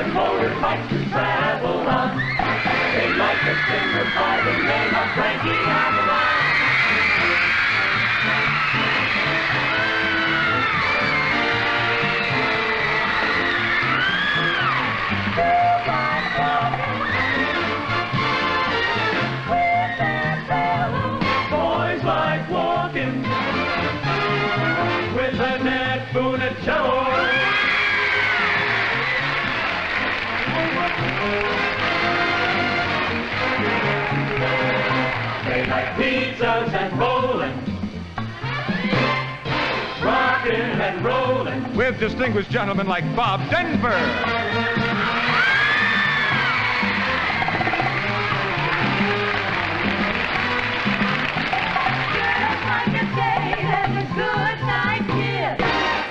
and motorbikes to travel on. They like a singer by the name of Frankie Avalon. Boys like walking with Annette, Funicello. They like pizzas and bowling, rockin' and rollin'. With distinguished gentlemen like Bob Denver.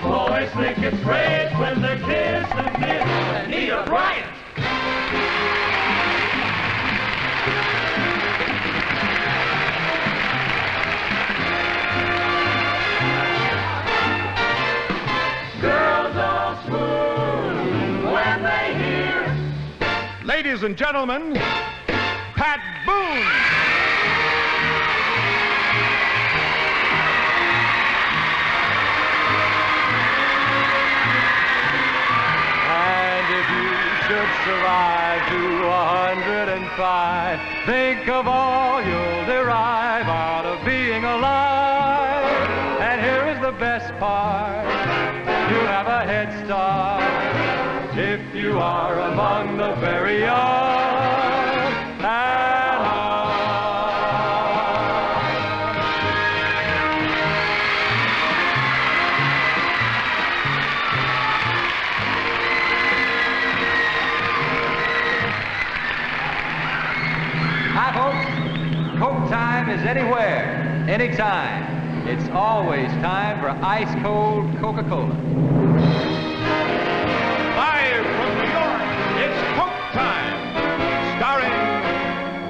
Boys think it's great when they kiss and kiss Anita, Bryant. Girls all swoon when they hear. Ladies and gentlemen, Pat Boone. Should survive to 105. Think of all you'll derive out of being alive. And here is the best part. You have a head start if you are among the very young and hard. Hi, folks. Coke time is anywhere, anytime. It's always time for ice-cold Coca-Cola. Live from New York, it's Coke time. Starring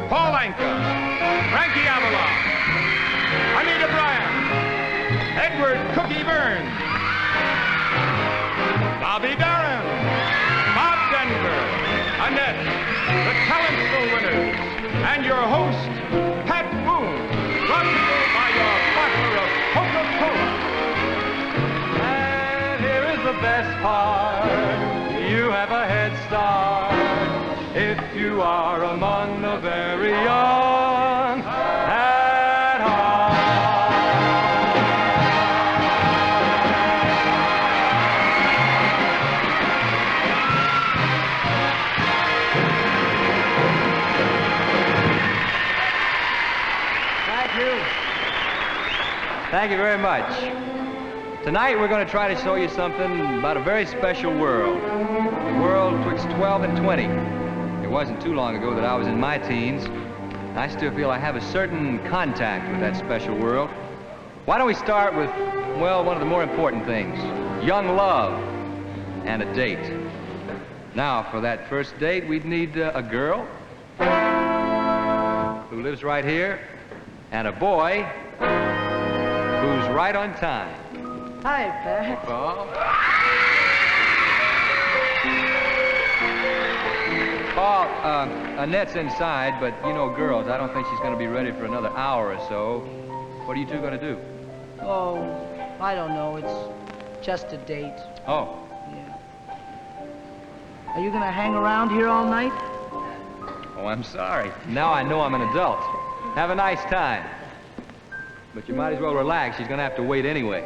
Paul Anka, Frankie Avalon, Anita Bryant, Edward Cookie Byrnes, Bobby Darin, Bob Denver, Annette, the talent show winners, and your host, Pat Boone, brought to you by your partner of Coca-Cola. And here is the best part. You have a head start if you are among the very young at heart. Thank you very much. Tonight we're going to try to show you something about a very special world. The world twixt 12 and 20. It wasn't too long ago that I was in my teens. I still feel I have a certain contact with that special world. Why don't we start with, well, one of the more important things. Young love and a date. Now, for that first date, we'd need a girl who lives right here and a boy who's right on time. Hi, Pat. Paul, Annette's inside, but you know girls, I don't think she's going to be ready for another hour or so. What are you two going to do? Oh, I don't know. It's just a date. Oh. Yeah. Are you going to hang around here all night? Oh, I'm sorry. Now I know I'm an adult. Have a nice time. But you might as well relax. She's going to have to wait anyway.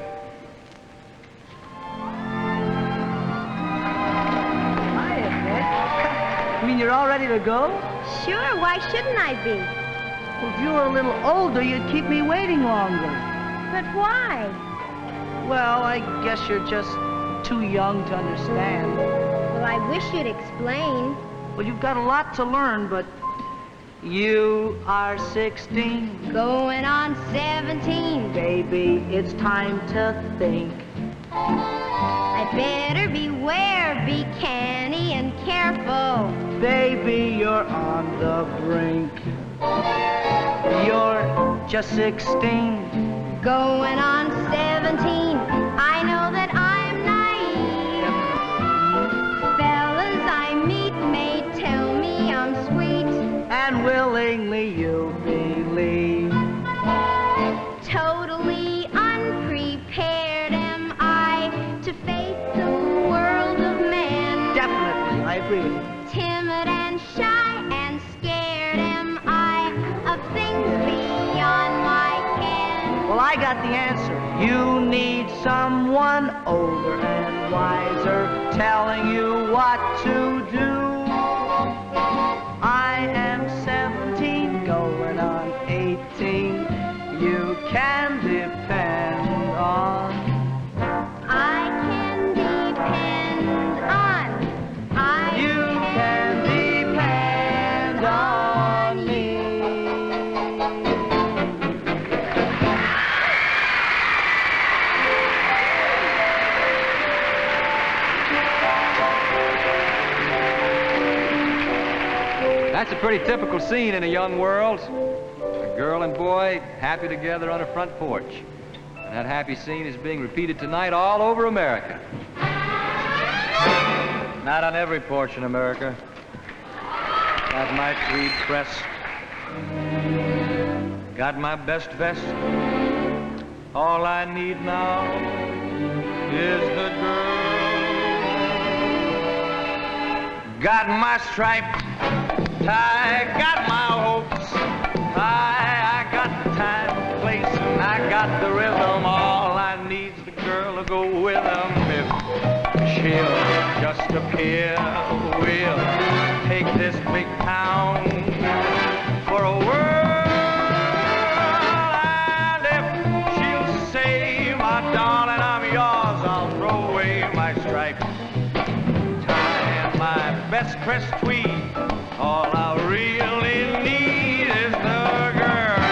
Hi, Annette. You mean you're all ready to go? Sure, why shouldn't I be? Well, if you were a little older, you'd keep me waiting longer. But why? Well, I guess you're just too young to understand. Well, I wish you'd explain. Well, you've got a lot to learn, but you are 16. Going on 17. Baby, it's time to think. I'd better beware, be canny and careful. Baby, you're on the brink. You're just 16. Going on 17. I know that I'm naive. Fellas I meet you believe? Totally unprepared am I to face the world of men. Definitely, I agree with you. Timid and shy and scared am I of things beyond my ken. Well, I got the answer. You need someone older and wiser telling you what to do. I am 17, going on 18. You can depend on. I can depend on. You can depend on me. That's a pretty typical scene in a young world. A girl and boy happy together on a front porch. And that happy scene is being repeated tonight all over America. Not on every porch in America. Got my tweed press. Got my best vest. All I need now is the girl. Got my stripe. I got my hopes. I got the time, place, and I got the rhythm. All I need's the girl to go with them. If she'll just appear, we'll take this big town for a whirl. And if she'll say, my darling, I'm yours, I'll throw away my stripe, tie and my best pressed tweed. All I really need is the girl.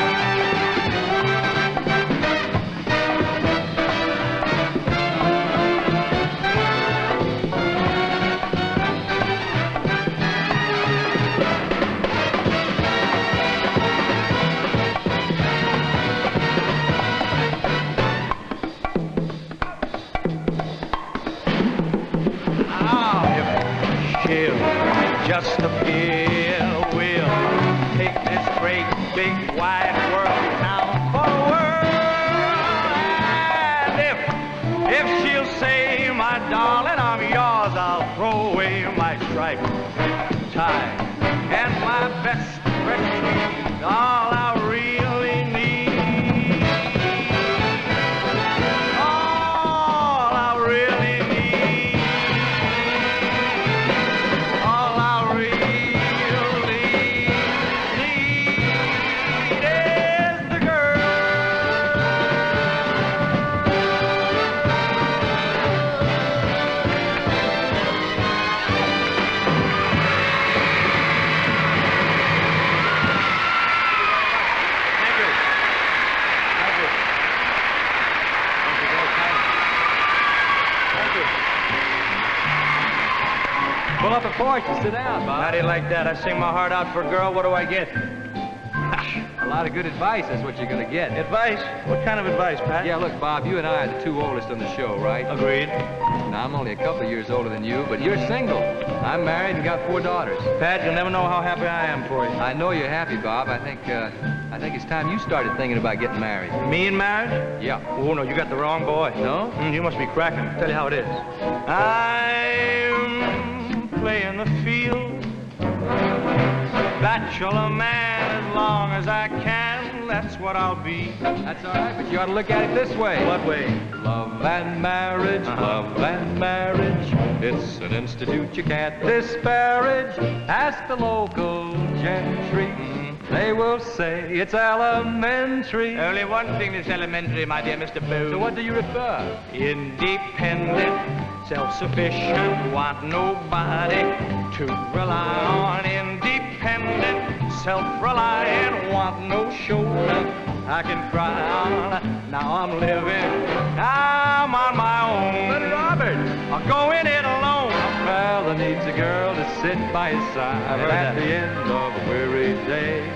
Oh, if she'll just appear, we'll take this great big wide world town for a whirl. And if she'll say, my darling, I'm yours, I'll throw away my stripe, tie, and my best fresh tweed. All I really need, all I really need, all I really need is the girl. Thank you. Thank you. Thank you very kindly. Thank you. Pull up a porch and sit down, Bob. How do you like that? I sing my heart out for a girl. What do I get? A lot of good advice, that's what you're gonna get. Advice? What kind of advice, Pat? Yeah, look, Bob, you and I are the two oldest on the show, right? Agreed. Now, I'm only a couple of years older than you, but you're single. I'm married and got 4 daughters. Pat, you'll never know how happy I am for you. I know you're happy, Bob. I think it's time you started thinking about getting married. Me in marriage? Yeah. Oh, no, you got the wrong boy. No? You must be cracking. I'll tell you how it is. I'm playing the field. Bachelor man as long as I can. That's what I'll be. That's all right, but you ought to look at it this way. What way? Love and marriage, love and marriage. It's an institute you can't disparage. Ask the local gentry. They will say it's elementary. Only one thing is elementary, my dear Mr. Boone. To what do you refer? Independent, self-sufficient, want nobody to rely on. Independent, self-reliant, want no shoulder I can cry on. Now I'm living, I'm on my own. But Robert, I'm going it alone. a fella needs a girl to sit by his side. I've heard At that. the end of a weary day.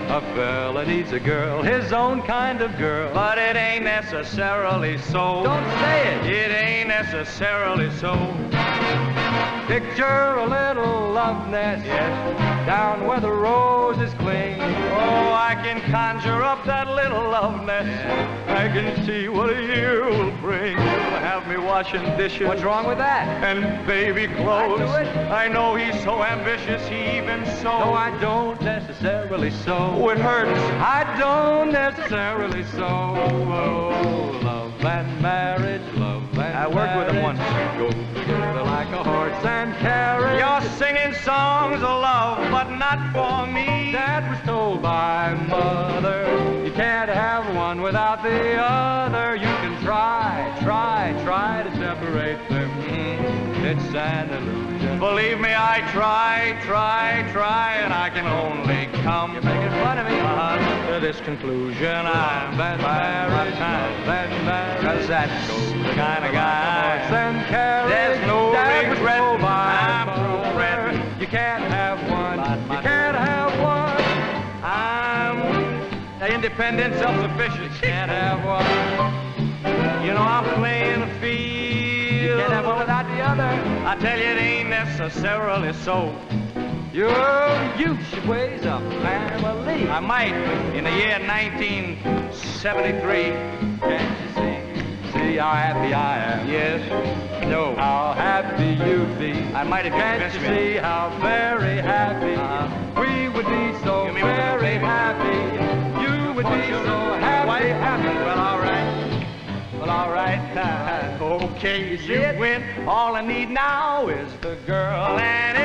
A fella needs a girl, his own kind of girl. But it ain't necessarily so. Don't say it. It ain't necessarily so. Picture a little love nest, Yes. down where the roses cling. Oh, I can conjure up that little love nest. I can see what a year will bring. You'll have me washing dishes. What's wrong with that? And baby clothes. I do it. I know he's so ambitious, he even so. No, I don't necessarily so. Oh, it hurts. I don't necessarily so. Oh, love and marriage, love and I worked with him once. Go together like a horse and carriage. You're singing songs of love, but not for me. Dad was told by mother, you can't have one without the other. You can try to separate them. It's an illusion. Believe me, I try, and I can only come. You're making fun of me. To this conclusion, I'm Love and marriage, love and marriage. 'Cause that's the kind of Horse guy. and carriage. There's no Dad was regret. told by I'm mother, regret. you can't have one. You can't have one. I'm independent, self-sufficient. Can't have one. You know, I'm playing the field. Can't have one without the other. I tell you, it ain't necessarily so. Your youth should raise a family. I might in the year 1973. Can't you see how happy I am? Yes. No. How happy you'd be. I might have Can't you convinced me. see how very happy we would be so Give me one, very baby. happy. You would be so happy, happy. Well, all right. Well, all right. Okay, see you it? win. All I need now is the girl. And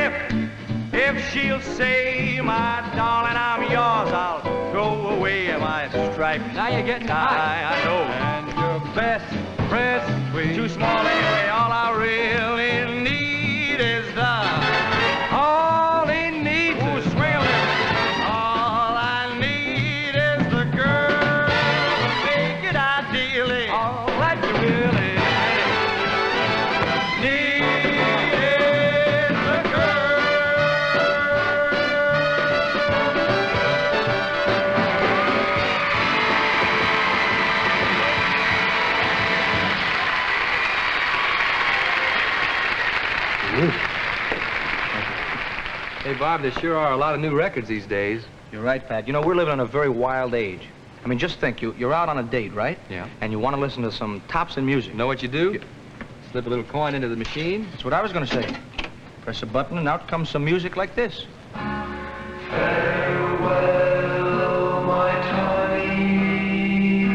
if she'll say, my darling, I'm yours, I'll throw away my striped Now you're getting tie. high. I know. And your best friend, sweet. Too small anyway. All I really need is All he needs Ooh, is swing a little. All I need is the girl to make it ideally. all that you really Need is the girl. Hey, Bob, there sure are a lot of new records these days. You're right, Pat. You know, we're living in a very wild age. I mean, just think, you're out on a date, right? Yeah. And you want to listen to some tops in music. You know what you do? Slip a little coin into the machine. That's what I was going to say. Press a button, and out comes some music like this. Farewell, my tiny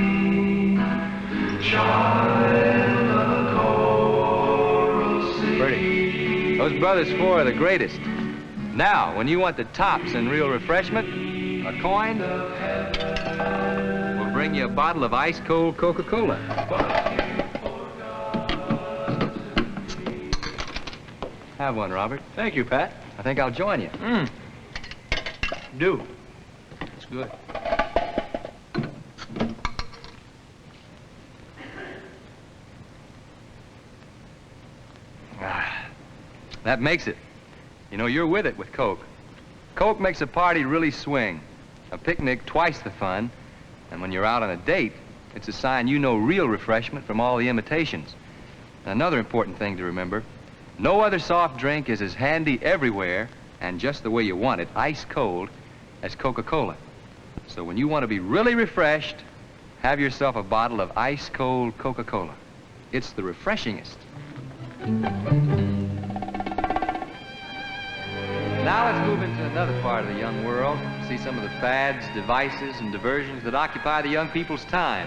child of a coral sea. Pretty. Those brothers four are the greatest. Now, when you want the tops in real refreshment, a coin will bring you a bottle of ice-cold Coca-Cola. Have one, Robert. Thank you, Pat. I think I'll join you. Do. It's good. That makes it. You know, you're with it with Coke. Coke makes a party really swing. A picnic twice the fun. And when you're out on a date, it's a sign you know real refreshment from all the imitations. And another important thing to remember, no other soft drink is as handy everywhere and just the way you want it, ice cold, as Coca-Cola. So when you want to be really refreshed, have yourself a bottle of ice cold Coca-Cola. It's the refreshingest. Now let's move into another part of the young world, see some of the fads, devices, and diversions that occupy the young people's time.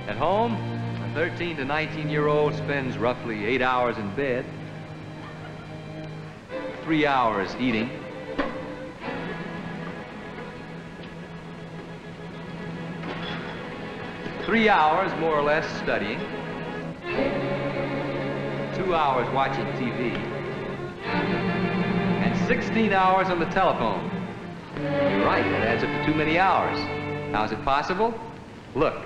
At home, a 13 to 19-year-old spends roughly 8 hours in bed, 3 hours eating, 3 hours more or less studying, 2 hours watching TV, and 16 hours on the telephone. You're right, that adds up to too many hours. How is it possible? Look.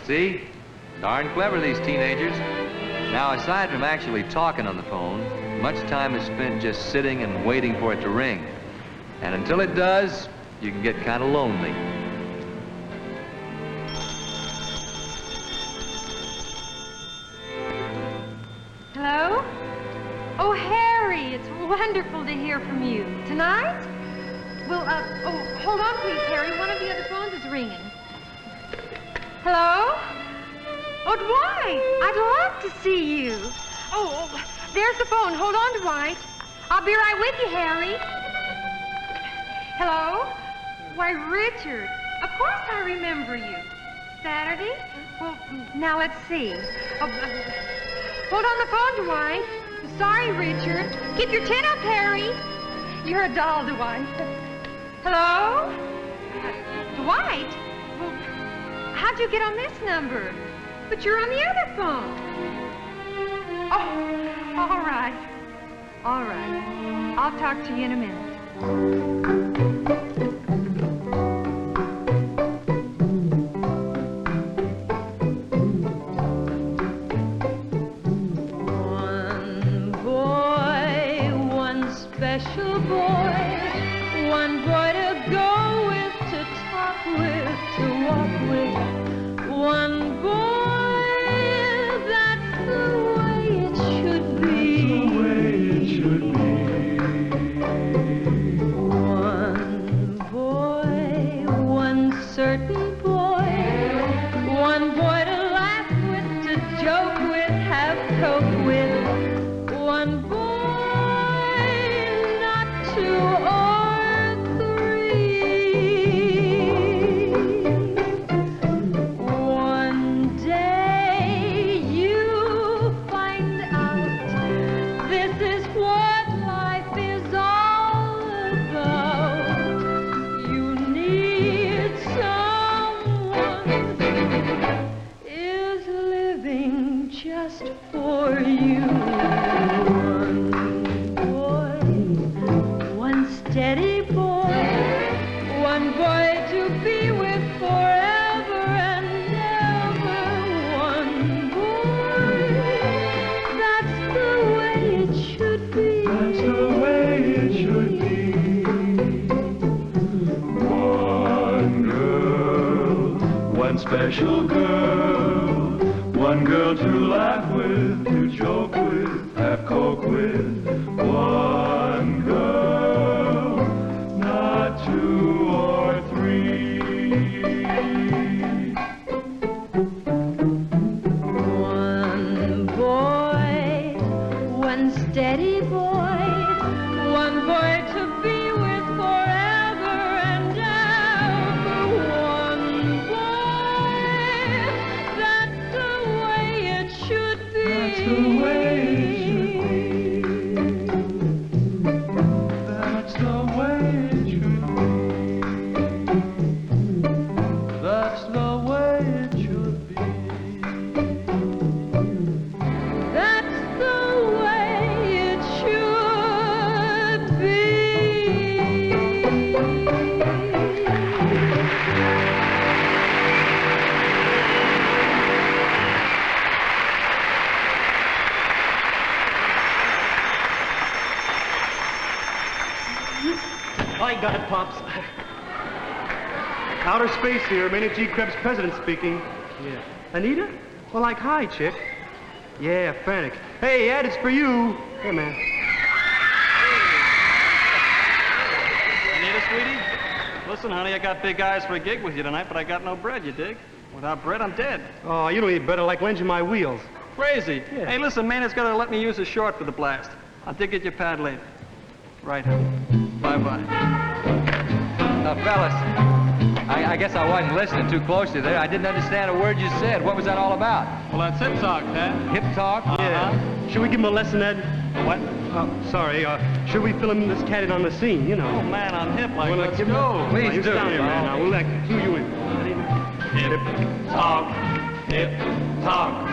See? Darn clever, these teenagers. Now, aside from actually talking on the phone, much time is spent just sitting and waiting for it to ring. And until it does, you can get kind of lonely. Hello? Oh, Harry, it's wonderful to hear from you. Tonight? Well, oh, hold on, please, Harry. One of the other phones is ringing. Hello? Oh, Dwight, I'd love to see you. Oh, there's the phone. Hold on, Dwight. I'll be right with you, Harry. Hello? Why, Richard, of course I remember you. Saturday? Well, now let's see. Hold on the phone, Dwight. Sorry, Richard. Keep your chin up, Harry. You're a doll, Dwight. Hello? Dwight? Well, how'd you get on this number? But you're on the other phone. Oh, all right. All right. I'll talk to you in a minute. One boy, one special boy, one boy to go with, to talk with, to walk with. One boy, that's the way it should be. That's the way it should be. One boy, one certain boy, one boy to laugh with, to joke with, have coke with. One boy, not two or three. One day you find out this is what life is all about. You need someone is living just for you. One boy, one steady boy, one boy to be with forever and ever. One boy, that's the way it should be. That's the way it should be. One girl, one special girl, one girl to laugh with, to joke with, have coke with. One girl, not two or three. One boy, one steady boy, one boy to be with forever and ever. One boy, that's the way it should be. That's the way it should be. That's the way it should be. That's the way it should be. That's the way it should I got it, Pops. Outer space here, Maynard G. Krebbs, president speaking. Yeah. Anita? Well, like, hi, chick. Yeah, frantic. Hey, Ed, it's for you. Hey, man. Anita, sweetie? Listen, honey, I got big eyes for a gig with you tonight, but I got no bread, you dig? Without bread, I'm dead. Oh, you don't need better like lending my wheels. Crazy. Yeah. Hey, listen, Maynard's got to let me use his short for the blast. I'll dig at your pad later. Right, honey. Bye-bye. Fellas, I guess I wasn't listening too closely there. I didn't understand a word you said. What was that all about? Well, that's hip talk, Dad. Hip talk? Yeah. Should we give him a lesson, Ed? What? Oh, sorry. Should we film this cat on the scene, you know? Oh, man, I'm hip like, Wanna let's give him- go. Please He's do. down here, man. Now, we'll cue you in. Hip talk, hip talk.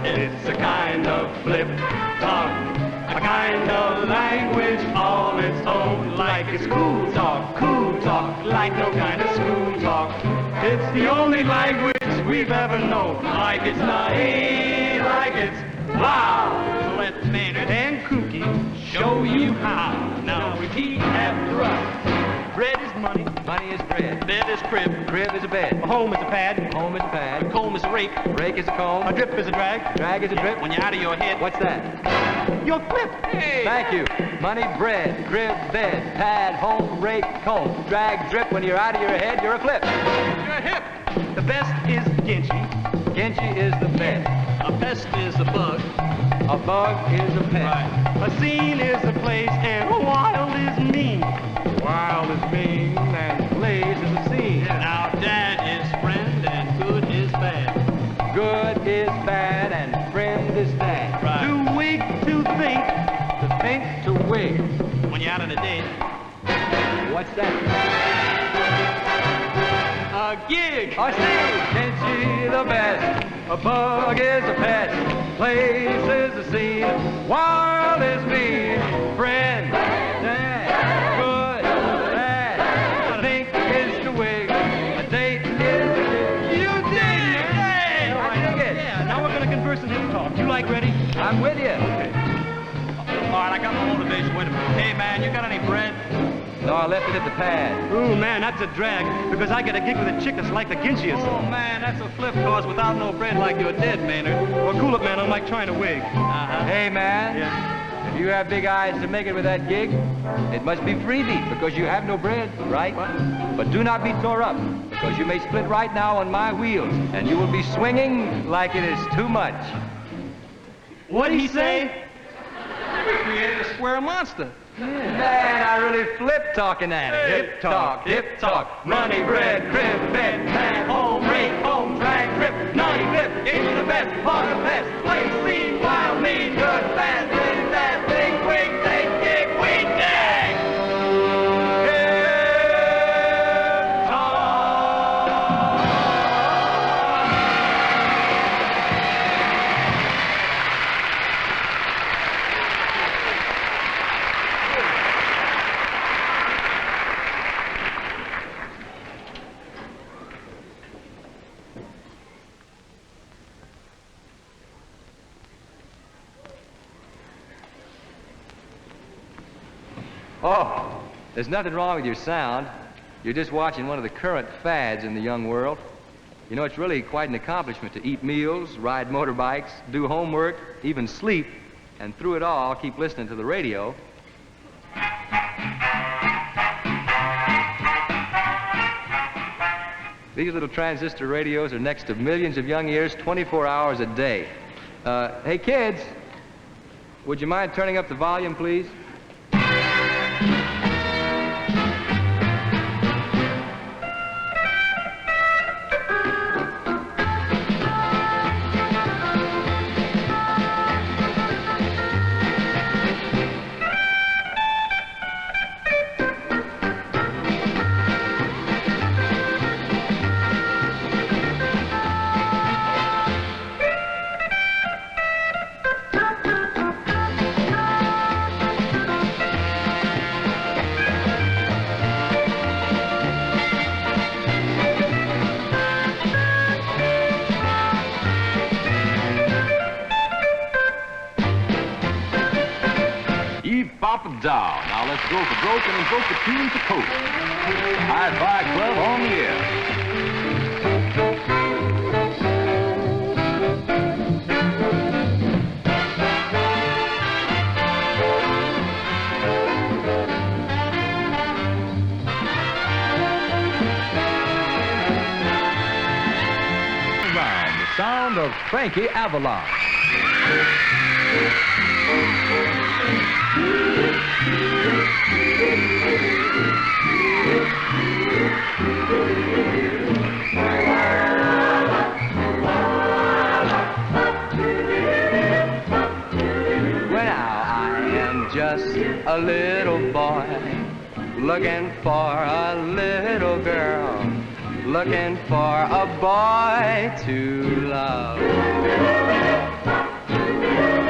It's a kind of flip talk, a kind of language all its own. Like it's cool talk, like no kind of school talk. It's the only language we've ever known. Like it's naive, like it's wow. Let Maynard and Kookie show you how. Now repeat after us. Money is bread. Bed is crib. Crib is a bed. A home is a pad. Home is a pad. Comb is a rake. Rake is a comb. A drip is a drag. Drag is a drip. When you're out of your head. What's that? Your clip. Hey. Thank you. Money, bread, crib, bed, pad, home, rake, comb. Drag, drip. When you're out of your head, you're a clip. You're hip. The best is Ginchy. Ginchy is the bed. A pest is a bug. A bug is a pet. Right. A scene is a place, and a wild is mean. Wild is mean and blaze is a scene. Now, dad is friend and good is bad. Good is bad and friend is dad. Right. To wig, to think. To think, to wig. When you're out on a date. What's that? A gig. I see. Ginchy the best. A bug is a pet. Place is a scene. Wild is mean. Friend. Dad. Good. Bad. A think is to wig. A date is a gig. You dig it. Hey. I dig it. Yeah, now we're going to converse and hip talk. You like ready? I'm with you. All right, I got my motivation. Wait a minute. Hey, man, you got any bread? No, I left it at the pad. Ooh, man, that's a drag, because I get a gig with a chick that's like the Ginchiest. Oh, man, that's a flip course without no bread like you're dead, Maynard. Well, cool it, man. I'm like trying to wig. Uh-huh. Hey, man. Yeah. If you have big eyes to make it with that gig, it must be freebie because you have no bread, right? But do not be tore up because you may split right now on my wheels and you will be swinging like it is too much. What'd he say? We created a square monster. Man, I really flip talking at it. Hip talk, hip talk. Money, bread, crib, bed, pad, home, rake, home, drag, trip, naughty clip. It's the best, part of the best. Place, scene, wild, mean, good, fast, this, that, big, quick, take, kick, we dig. Hip talk. Oh, there's nothing wrong with your sound. You're just watching one of the current fads in the young world. You know, it's really quite an accomplishment to eat meals, ride motorbikes, do homework, even sleep, and through it all, keep listening to the radio. These little transistor radios are next to millions of young ears 24 hours a day. Hey, kids, would you mind turning up the volume, please? Down. Now let's go for broke and invoke the tune to coast. Hi-Fi Club on the air. Around the sound of Frankie Avalon. Just a little boy looking for a little girl, looking for a boy to love.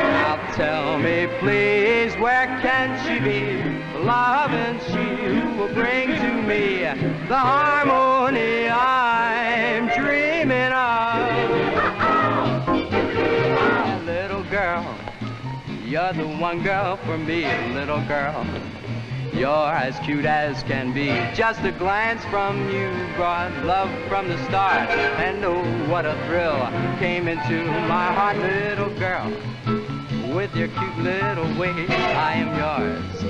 Now tell me please, where can she be? Loving she who will bring to me the harmony I'm dreaming of. Little girl, you're the one girl for me, little girl. You're as cute as can be. Just a glance from you brought love from the start. And oh, what a thrill came into my heart, little girl. With your cute little ways, I am yours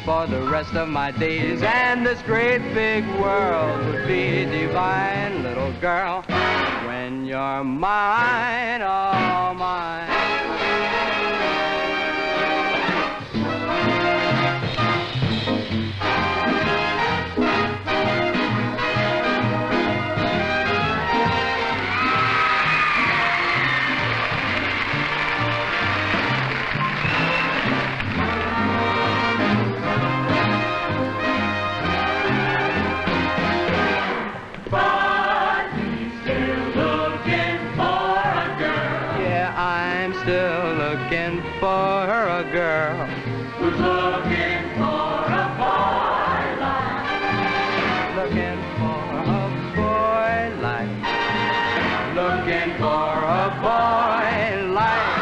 for the rest of my days. And this great big world would be divine, little girl, when you're mine, all mine. For a girl who's looking for a boy like, looking for a boy like, looking for a boy like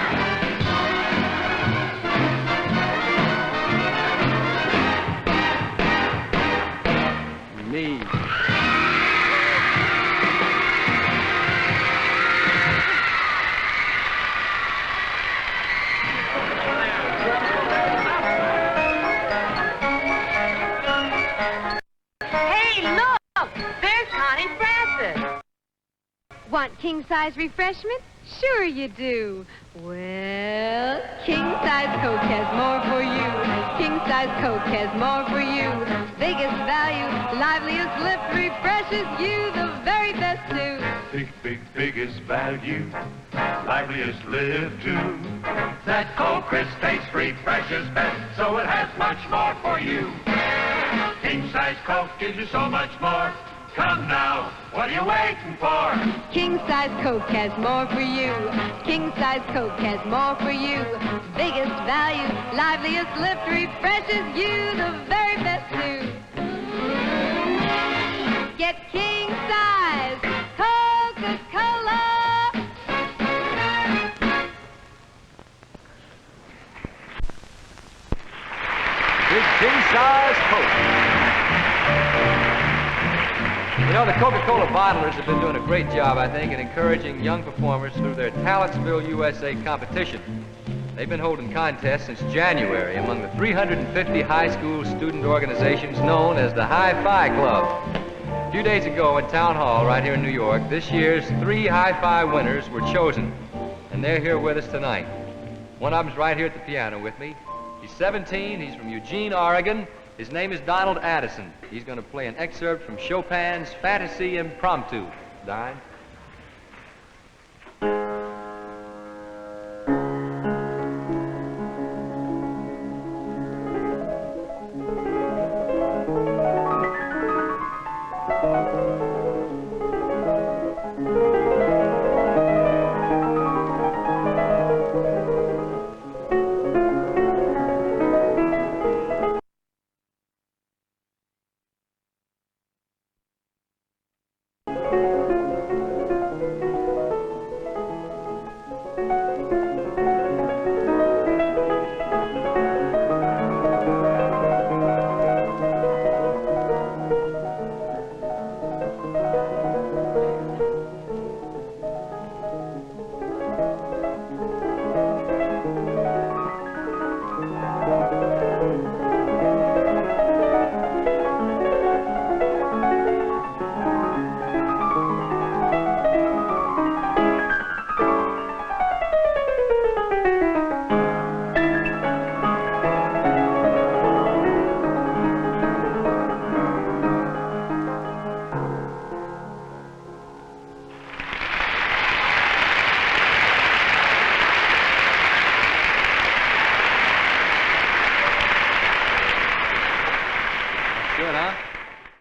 me. Want king-size refreshment? Sure you do. Well, king-size Coke has more for you. King-size Coke has more for you. Biggest value, liveliest lift, refreshes you the very best too. Biggest value, liveliest live too. That Coke crisp taste refreshes best, so it has much more for you. King-size Coke gives you so much more. Come now, what are you waiting for? King-size Coke has more for you. King-size Coke has more for you. Biggest value, liveliest lift, refreshes you the very best too. Get king-size Coca-Cola. Big king-size Coke. You know, the Coca-Cola bottlers have been doing a great job, I think, in encouraging young performers through their Talentsville USA competition. They've been holding contests since January among the 350 high school student organizations known as the Hi-Fi Club. A few days ago at Town Hall right here in New York, this year's 3 Hi-Fi winners were chosen, and they're here with us tonight. One of them's right here at the piano with me. He's 17, he's from Eugene, Oregon. His name is Donald Addison. He's going to play an excerpt from Chopin's Fantasy Impromptu. Darin?